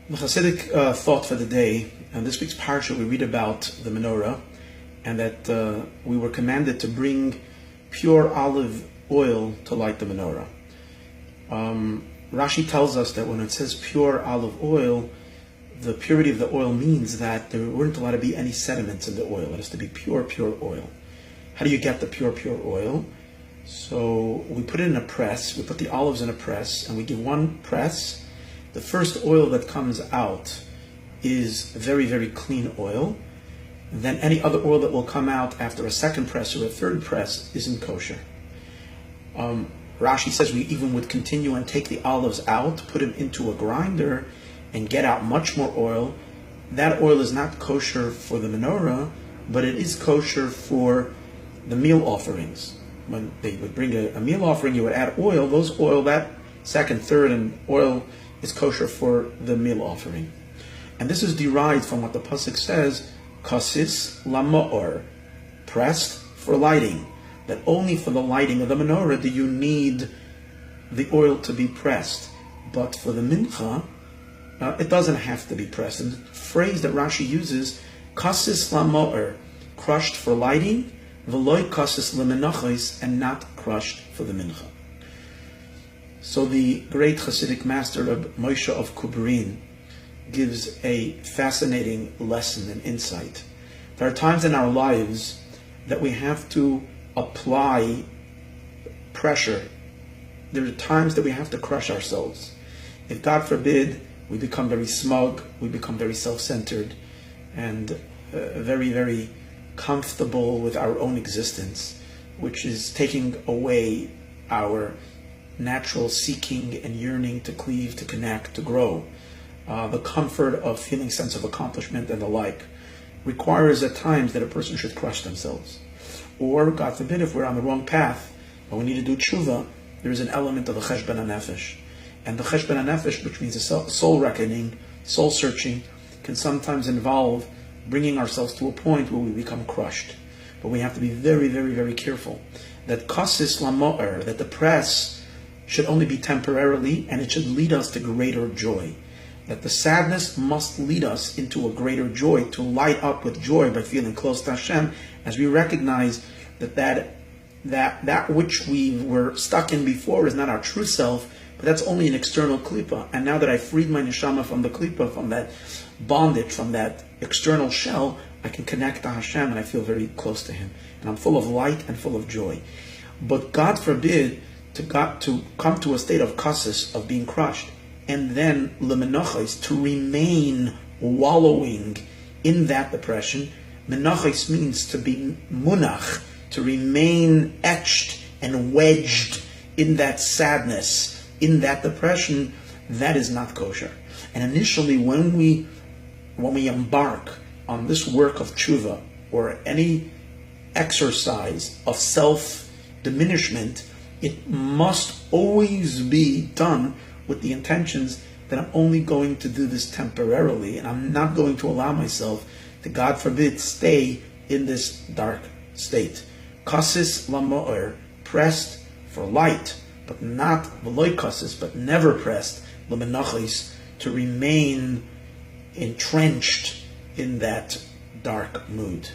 The Chassidic thought for the day, and this week's parsha we read about the menorah, and that we were commanded to bring pure olive oil to light the menorah. Rashi tells us that when it says pure olive oil, the purity of the oil means that there weren't allowed to be any sediments in the oil. It has to be pure oil. How do you get the pure oil? So we put it in a press, we put the olives in a press, and we give one press. The first oil that comes out is very clean oil. Then any other oil that will come out after a second press or a third press isn't kosher. Rashi says we even would continue and take the olives out, put them into a grinder, and get out much more oil. That oil is not kosher for the menorah, but it is kosher for the meal offerings. When they would bring a meal offering, you would add oil. Those oil, that second, third, and oil is kosher for the meal offering. And this is derived from what the pasuk says, kasis lama'or, pressed for lighting. That only for the lighting of the menorah do you need the oil to be pressed. But for the mincha, it doesn't have to be pressed. And the phrase that Rashi uses, kasis lama'or, crushed for lighting, v'loi kasis lemenachos, and not crushed for the mincha. So the great Chassidic master Rabbi Moshe of Kubrin gives a fascinating lesson and insight. There are times in our lives that we have to apply pressure. There are times that we have to crush ourselves. If God forbid, we become very smug, we become very self-centered, and very comfortable with our own existence, which is taking away our natural seeking and yearning to cleave, to connect, to grow. The comfort of feeling sense of accomplishment and the like requires at times that a person should crush themselves. Or, God forbid, if we're on the wrong path and we need to do tshuva, there is an element of the cheshbon hanefesh. And the cheshbon hanefesh, which means a soul reckoning, soul searching, can sometimes involve bringing ourselves to a point where we become crushed. But we have to be very careful that kasis lama'or, that the press should only be temporarily, and it should lead us to greater joy. That the sadness must lead us into a greater joy, to light up with joy by feeling close to Hashem, as we recognize that which we were stuck in before is not our true self, but that's only an external klipa. And now that I freed my neshama from the klipa, from that bondage, from that external shell, I can connect to Hashem and I feel very close to Him. And I'm full of light and full of joy. But God forbid to come to a state of kasis, of being crushed, and then lemenachos, to remain wallowing in that depression. Menachos means to be munach, to remain etched and wedged in that sadness, in that depression. That is not kosher. And initially, when we embark on this work of tshuva, or any exercise of self-diminishment, it must always be done with the intentions that I'm only going to do this temporarily, and I'm not going to allow myself to, God forbid, stay in this dark state. Kasis lama'or, pressed for light, but not v'loi kasis, but never pressed lemenachos, to remain entrenched in that dark mood.